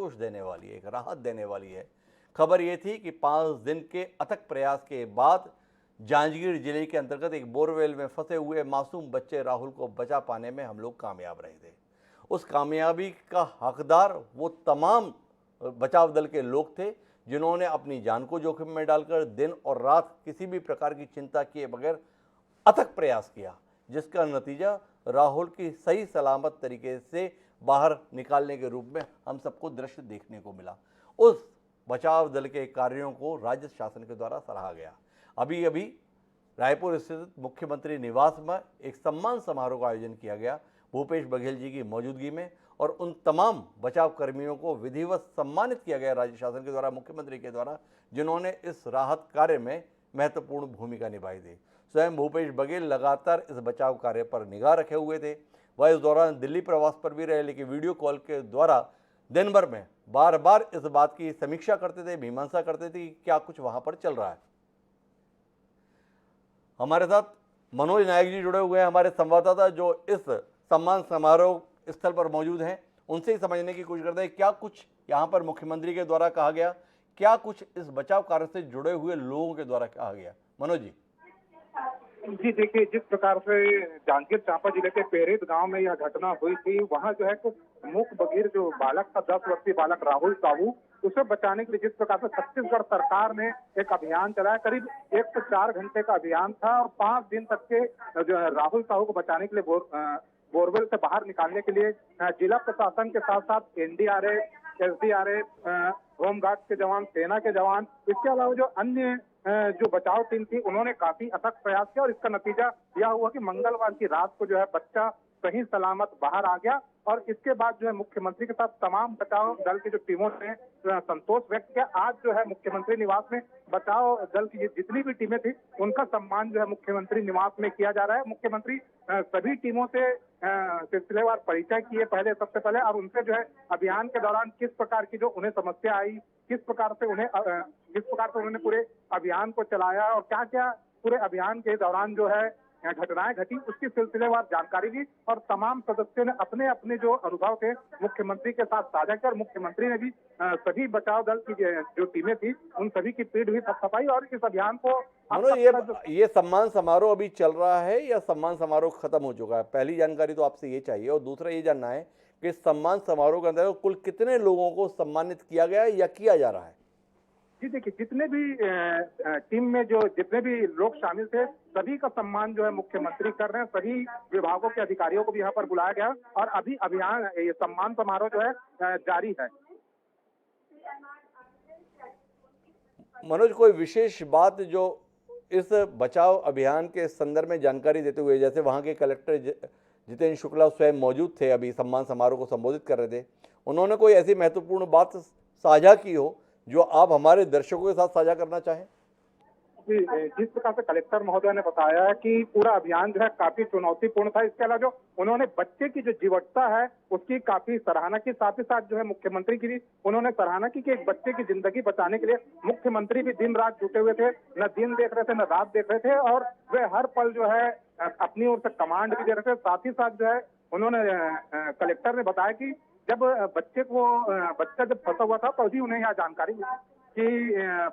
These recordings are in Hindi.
संतोष देने वाली है, एक राहत देने वाली है। खबर ये थी कि 5 दिन के अथक प्रयास के बाद जांजगीर जिले के अंतर्गत एक बोरवेल में फंसे हुए मासूम बच्चे राहुल को बचा पाने में हम लोग कामयाब रहे थे। उस कामयाबी का हकदार वो तमाम बचाव दल के लोग थे जिन्होंने अपनी जान को जोखिम में डालकर दिन और रात किसी भी प्रकार की चिंता किए बगैर अथक प्रयास किया, जिसका नतीजा राहुल की सही सलामत तरीके से बाहर निकालने के रूप में हम सबको दृश्य देखने को मिला। उस बचाव दल के कार्यों को राज्य शासन के द्वारा सराहा गया। अभी अभी रायपुर स्थित मुख्यमंत्री निवास में एक सम्मान समारोह का आयोजन किया गया भूपेश बघेल जी की मौजूदगी में, और उन तमाम बचाव कर्मियों को विधिवत सम्मानित किया गया राज्य शासन के द्वारा, मुख्यमंत्री के द्वारा, जिन्होंने इस राहत कार्य में महत्वपूर्ण भूमिका निभाई थी। स्वयं भूपेश बघेल लगातार इस बचाव कार्य पर निगाह रखे हुए थे। वह इस दौरान दिल्ली प्रवास पर भी रहे, लेकिन वीडियो कॉल के द्वारा दिन भर में बार बार इस बात की समीक्षा करते थे, मीमांसा करते थे कि क्या कुछ वहां पर चल रहा है। हमारे साथ मनोज नायक जी जुड़े हुए हैं, हमारे संवाददाता, जो इस सम्मान समारोह स्थल पर मौजूद हैं। उनसे ही समझने की कोशिश करते हैं क्या कुछ यहाँ पर मुख्यमंत्री के द्वारा कहा गया, क्या कुछ इस बचाव कार्य से जुड़े हुए लोगों के द्वारा कहा गया। मनोज जी। जी देखिए, जिस प्रकार से जांजगीर चांपा जिले के पेरेत गांव में यह घटना हुई थी, वहां जो है कुछ मूक बधिर जो बालक था, 10 वर्षीय बालक राहुल साहू, उसे बचाने के लिए जिस प्रकार से छत्तीसगढ़ सरकार ने एक अभियान चलाया, करीब 1 से 4 घंटे का अभियान था और 5 दिन तक के जो है राहुल साहू को बचाने के लिए बोरवेल से बाहर निकालने के लिए जिला प्रशासन के साथ साथ एनडीआरएफ, एसडीआरएफ, होमगार्ड के जवान, सेना के जवान, इसके अलावा जो अन्य जो बचाव टीम थी, उन्होंने काफी अथक प्रयास किया और इसका नतीजा यह हुआ कि मंगलवार की रात को जो है बच्चा सही सलामत बाहर आ गया। और इसके बाद जो है मुख्यमंत्री के साथ तमाम बचाव दल की जो टीमों ने संतोष व्यक्त किया। आज जो है मुख्यमंत्री निवास में बचाव दल की जितनी भी टीमें थी, उनका सम्मान जो है मुख्यमंत्री निवास में किया जा रहा है। मुख्यमंत्री सभी टीमों से सिलसिलेवार परिचय किए सबसे पहले, और उनसे जो है अभियान के दौरान किस प्रकार की जो उन्हें समस्या आई, किस प्रकार से उन्होंने पूरे अभियान को चलाया और क्या क्या पूरे अभियान के दौरान जो है घटनाएं घटी, उसकी सिलसिलेवार जानकारी दी। और तमाम सदस्यों ने अपने अपने जो अनुभव थे मुख्यमंत्री के साथ साझा किया और मुख्यमंत्री ने भी सभी बचाव दल की जो टीमें थी, उन सभी की पीठ भी थपथपाई और इस अभियान को। ये सम्मान समारोह अभी चल रहा है या सम्मान समारोह खत्म हो चुका है? पहली जानकारी तो आपसे ये चाहिए, और दूसरा ये जानना है कि सम्मान समारोह के अंदर कुल कितने लोगों को सम्मानित किया गया है या किया जा रहा है? जी देखिए, जितने भी टीम में जो जितने भी लोग शामिल थे, सभी का सम्मान जो है मुख्यमंत्री कर रहे हैं। सभी विभागों के अधिकारियों को भी यहाँ पर बुलाया गया और अभी अभियान ये सम्मान समारोह जो है जारी है। मनोज, कोई विशेष बात जो इस बचाव अभियान के संदर्भ में जानकारी देते हुए, जैसे वहाँ के कलेक्टर जितेंद्र शुक्ला स्वयं मौजूद थे, अभी सम्मान समारोह को संबोधित कर रहे थे, उन्होंने कोई ऐसी महत्वपूर्ण बात साझा की हो जो आप हमारे दर्शकों के साथ साझा करना चाहें? जिस प्रकार से कलेक्टर महोदय ने बताया कि पूरा अभियान जो है काफी चुनौतीपूर्ण था। इसके अलावा जो उन्होंने बच्चे की जो जीवटता है उसकी काफी सराहना की, साथ ही साथ जो है मुख्यमंत्री की भी उन्होंने सराहना की कि एक बच्चे की जिंदगी बचाने के लिए मुख्यमंत्री भी दिन रात जुटे हुए थे, न दिन देख रहे थे न रात देख रहे थे, और वे हर पल जो है अपनी ओर से कमांड भी दे रहे थे। साथ ही साथ जो है उन्होंने कलेक्टर ने बताया कि जब बच्चा जब फंसा हुआ था तो अभी उन्हें यह जानकारी मिली कि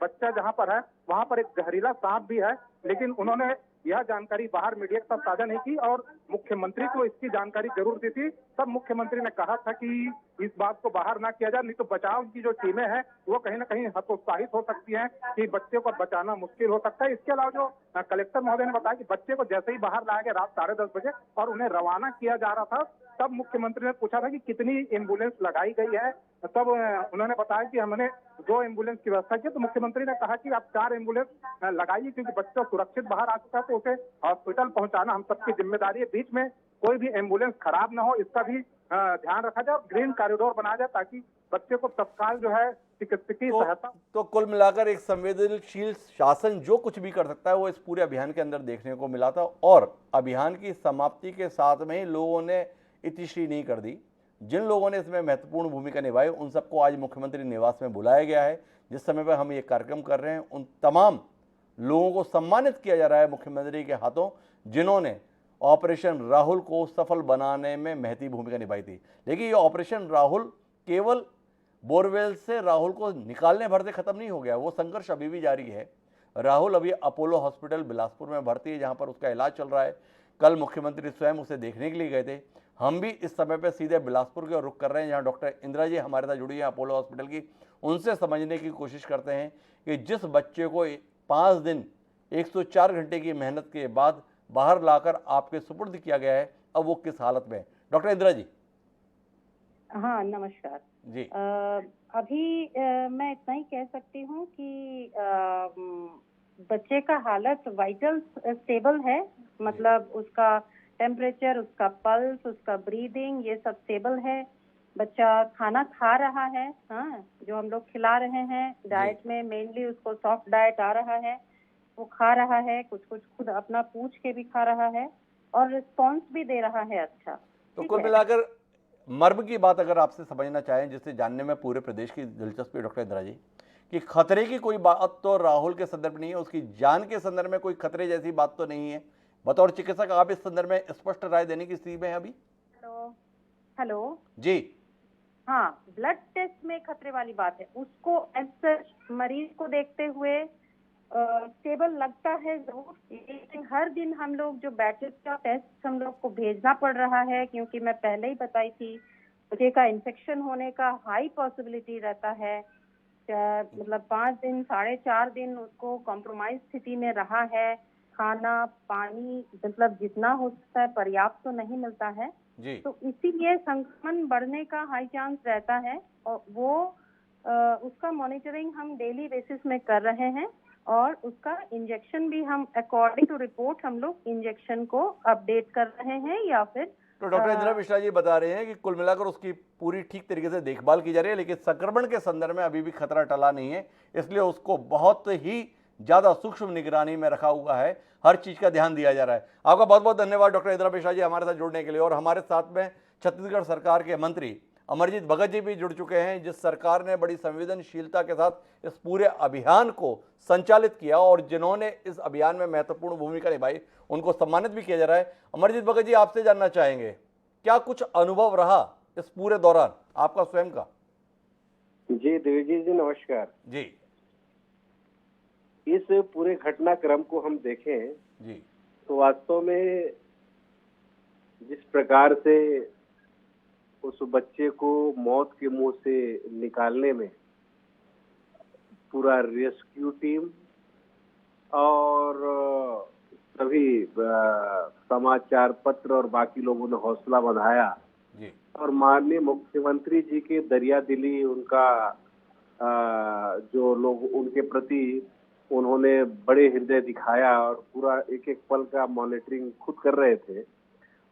बच्चा जहां पर है वहां पर एक जहरीला सांप भी है, लेकिन उन्होंने यह जानकारी बाहर मीडिया के साथ साझा नहीं की और मुख्यमंत्री को इसकी जानकारी जरूर दी थी। तब मुख्यमंत्री ने कहा था कि इस बात को बाहर ना किया जाए, नहीं तो बचाव की जो टीमें हैं वो कहीं ना कहीं हतोत्साहित हो सकती हैं कि बच्चे को बचाना मुश्किल हो सकता है। इसके अलावा जो कलेक्टर महोदय ने बताया कि बच्चे को जैसे ही बाहर लाया गया रात 10:30 बजे और उन्हें रवाना किया जा रहा था, तब मुख्यमंत्री ने पूछा था कि कितनी एम्बुलेंस लगाई गई है। तब उन्होंने बताया कि हमने 2 एम्बुलेंस की व्यवस्था की। तो मुख्यमंत्री ने कहा कि आप 4 एम्बुलेंस लगाइए, क्योंकि बच्चा सुरक्षित बाहर आ चुका है तो उसे हॉस्पिटल पहुंचाना हम सबकी जिम्मेदारी है। बीच में कोई भी एम्बुलेंस खराब ना हो, इसका भी ध्यान रखा जाए और ग्रीन कॉरिडोर बनाया जाए ताकि बच्चे को तत्काल जो है चिकित्सकीय सहायता। तो कुल मिलाकर एक संवेदनशील शासन जो कुछ भी कर सकता है वो इस पूरे अभियान के अंदर देखने को मिला था, और अभियान की समाप्ति के साथ में ही लोगों ने इतिश्री नहीं कर दी। जिन लोगों ने इसमें महत्वपूर्ण भूमिका निभाई उन सबको आज मुख्यमंत्री निवास में बुलाया गया है। जिस समय पर हम ये कार्यक्रम कर रहे हैं उन तमाम लोगों को सम्मानित किया जा रहा है मुख्यमंत्री के हाथों, जिन्होंने ऑपरेशन राहुल को सफल बनाने में महती भूमिका निभाई थी। लेकिन ये ऑपरेशन राहुल केवल बोरवेल से राहुल को निकालने भर से खत्म नहीं हो गया, वो संघर्ष अभी भी जारी है। राहुल अभी अपोलो हॉस्पिटल बिलासपुर में भर्ती है, जहां पर उसका इलाज चल रहा है। कल मुख्यमंत्री स्वयं उसे देखने के लिए गए थे। हम भी इस समय पर सीधे बिलासपुर की ओर रुख कर रहे हैं, जहां डॉक्टर इंदिरा जी हमारे साथ जुड़ी है अपोलो हॉस्पिटल की। उनसे समझने की कोशिश करते हैं कि जिस बच्चे को 5 दिन 104 घंटे की मेहनत के बाद बाहर लाकर आपके सुपुर्द किया गया है, अब वो किस हालत में है। डॉक्टर इंदिरा जी। हाँ, नमस्कार। जी। अभी मैं इतना ही कह सकती हूँ कि बच्चे का हालत वाइटल स्टेबल है, मतलब उसका टेम्परेचर, उसका पल्स, उसका ब्रीदिंग, ये सब स्टेबल है। बच्चा खाना खा रहा है, हाँ, जो हम लोग खिला रहे हैं डाइट में, मेनली उसको सॉफ्ट डाइट आ रहा है, वो खा रहा है, कुछ कुछ खुद अपना पूछ के भी खा रहा है और रिस्पॉन्स भी दे रहा है अच्छा। तो कुल मिलाकर मर्म की बात अगर आपसे समझना चाहें, जिससे जानने में पूरे प्रदेश की दिलचस्पी, डॉक्टर इंदिरा जी, कि खतरे की कोई बात तो राहुल के संदर्भ नहीं है, उसकी जान के संदर्भ में कोई खतरे जैसी बात तो नहीं है। बतौर चिकित्सक आप इस संदर्भ में स्पष्ट राय देने की स्थिति में हैं अभी? हेलो हेलो जी। हाँ, ब्लड टेस्ट में खतरे वाली बात है, उसको ऐसे मरीज को देखते हुए स्टेबल लगता है जरूर, लेकिन हर दिन हम लोग जो बैचेस का टेस्ट हम लोग को भेजना पड़ रहा है, क्योंकि मैं पहले ही बताई थी बच्चे का इन्फेक्शन होने का हाई पॉसिबिलिटी रहता है। मतलब 5 दिन 4.5 दिन उसको कॉम्प्रोमाइज स्थिति में रहा है, खाना पानी मतलब जितना हो सकता है पर्याप्त तो नहीं मिलता है जी। तो इसीलिए संक्रमण बढ़ने का हाई चांस रहता है और वो उसका मॉनिटरिंग हम डेली बेसिस में कर रहे हैं और उसका इंजेक्शन भी हम अकॉर्डिंग टू रिपोर्ट हम लोग इंजेक्शन को अपडेट कर रहे हैं या फिर तो डॉक्टर इंदिरा मिश्रा जी बता रहे हैं कि कुल मिलाकर उसकी पूरी ठीक तरीके से देखभाल की जा रही है, लेकिन संक्रमण के संदर्भ में अभी भी खतरा टला नहीं है, इसलिए उसको बहुत ही ज्यादा सूक्ष्म निगरानी में रखा हुआ है, हर चीज का ध्यान दिया जा रहा है। आपका बहुत बहुत धन्यवाद डॉक्टर इंदिरा मिश्रा जी हमारे साथ जुड़ने के लिए। और हमारे साथ में छत्तीसगढ़ सरकार के मंत्री अमरजीत भगत जी भी जुड़ चुके हैं, जिस सरकार ने बड़ी संवेदनशीलता के साथ इस पूरे अभियान को संचालित किया और जिन्होंने इस अभियान में महत्वपूर्ण भूमिका निभाई, उनको सम्मानित भी किया जा रहा है। अमरजीत भगत जी, आपसे जानना चाहेंगे क्या कुछ अनुभव रहा इस पूरे दौरान आपका स्वयं का? जी देवजी जी नमस्कार जी। इस पूरे घटनाक्रम को हम देखें जी। तो वास्तव में जिस प्रकार से उस बच्चे को मौत के मुंह से निकालने में पूरा रेस्क्यू टीम और सभी समाचार पत्र और बाकी लोगों ने हौसला बढ़ाया जी। और माननीय मुख्यमंत्री जी के दरिया दिली, उनका जो लोग उनके प्रति उन्होंने बड़े हृदय दिखाया और पूरा एक एक पल का मॉनिटरिंग खुद कर रहे थे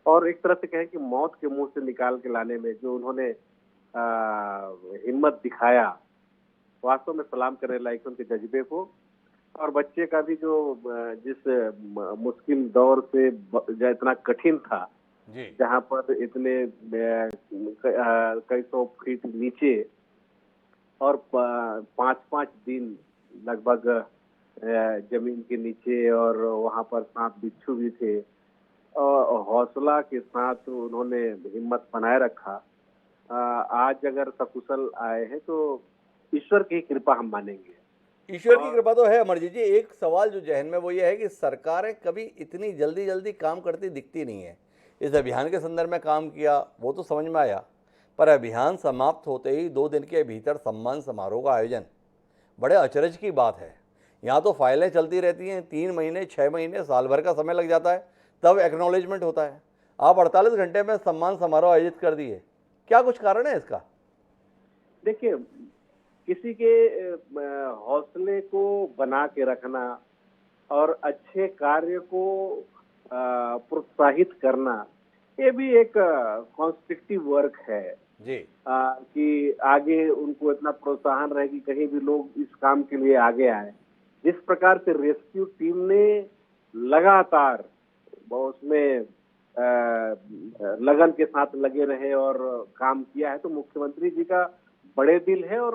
और एक तरह से कहें कि मौत के मुंह से निकाल के लाने में जो उन्होंने हिम्मत दिखाया, वास्तव में सलाम करने लायक उनके जज्बे को। और बच्चे का भी जो जिस मुश्किल दौर से इतना कठिन था, जहाँ पर इतने कई 100 फीट नीचे और 5-5 दिन लगभग जमीन के नीचे और वहाँ पर सांप बिच्छू भी थे और हौसला के साथ उन्होंने हिम्मत बनाए रखा। आज अगर सकुशल आए हैं तो ईश्वर की कृपा हम मानेंगे। ईश्वर की कृपा तो है अमरजीत जी। एक सवाल जो जहन में वो ये है कि सरकारें कभी इतनी जल्दी जल्दी काम करती दिखती नहीं है। इस अभियान के संदर्भ में काम किया वो तो समझ में आया, पर अभियान समाप्त होते ही 2 दिन के भीतर सम्मान समारोह का आयोजन, बड़े अचरज की बात है। यहाँ तो फाइलें चलती रहती हैं, 3 महीने 6 महीने साल भर का समय लग जाता है, तब एक्नॉलेजमेंट होता है। आप 48 घंटे में सम्मान समारोह आयोजित कर दिए, क्या कुछ कारण है इसका? देखिए, किसी के हौसले को बना के रखना और अच्छे कार्य को प्रोत्साहित करना, ये भी एक कॉन्स्ट्रक्टिव वर्क है जी। कि आगे उनको इतना प्रोत्साहन रहे कि कहीं भी लोग इस काम के लिए आगे आए। जिस प्रकार से रेस्क्यू टीम ने लगातार उसमें लगन के साथ लगे रहे और काम किया है, तो मुख्यमंत्री जी का बड़े दिल है और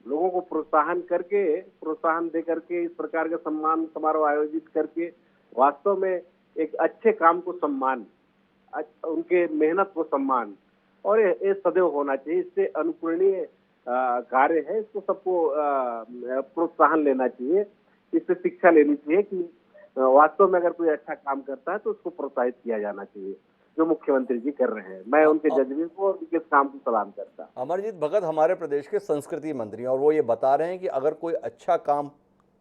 लोगों को प्रोत्साहन दे करके इस प्रकार का सम्मान समारोह आयोजित करके वास्तव में एक अच्छे काम को सम्मान, उनके मेहनत को सम्मान, और ये सदैव होना चाहिए। इससे अनुकरणीय कार्य है, इसको सबको प्रोत्साहन लेना चाहिए, इससे शिक्षा लेनी चाहिए कि वास्तव में अगर कोई अच्छा काम करता है तो उसको प्रोत्साहित किया जाना चाहिए, जो मुख्यमंत्री जी कर रहे हैं। मैं उनके जज्बे को और उनके काम को सलाम करता। अमरजीत भगत हमारे प्रदेश के संस्कृति मंत्री हैं और वो ये बता रहे हैं कि अगर कोई अच्छा काम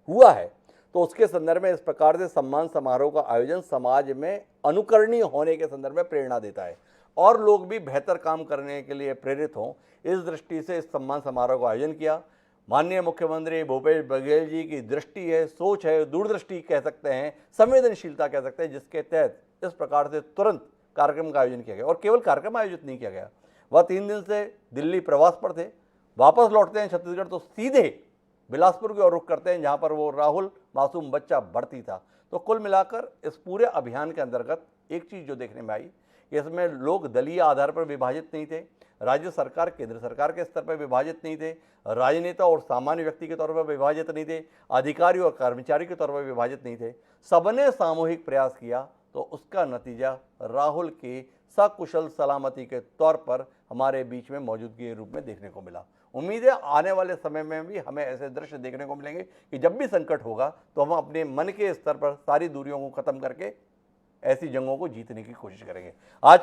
हुआ है तो उसके संदर्भ में इस प्रकार से सम्मान समारोह का आयोजन समाज में अनुकरणीय होने के संदर्भ में प्रेरणा देता है और लोग भी बेहतर काम करने के लिए प्रेरित हों, इस दृष्टि से इस सम्मान समारोह का आयोजन किया। माननीय मुख्यमंत्री भूपेश बघेल जी की दृष्टि है, सोच है, दूरदृष्टि कह सकते हैं, संवेदनशीलता कह सकते हैं, जिसके तहत इस प्रकार से तुरंत कार्यक्रम का आयोजन किया गया। और केवल कार्यक्रम आयोजित नहीं किया गया, वह 3 दिन से दिल्ली प्रवास पर थे, वापस लौटते हैं छत्तीसगढ़ तो सीधे बिलासपुर की ओर रुख करते हैं, जहां पर वो राहुल मासूम बच्चा भर्ती था। तो कुल मिलाकर इस पूरे अभियान के अंतर्गत एक चीज़ जो देखने में आई कि इसमें लोग दलीय आधार पर विभाजित नहीं थे, राज्य सरकार केंद्र सरकार के स्तर पर विभाजित नहीं थे, राजनेता और सामान्य व्यक्ति के तौर पर विभाजित नहीं थे, अधिकारी और कर्मचारी के तौर पर विभाजित नहीं थे। सबने सामूहिक प्रयास किया तो उसका नतीजा राहुल की सकुशल सलामती के तौर पर हमारे बीच में मौजूदगी के रूप में देखने को मिला। उम्मीद है आने वाले समय में भी हमें ऐसे दृश्य देखने को मिलेंगे कि जब भी संकट होगा तो हम अपने मन के स्तर पर सारी दूरियों को खत्म करके ऐसी जंगों को जीतने की कोशिश करेंगे। आज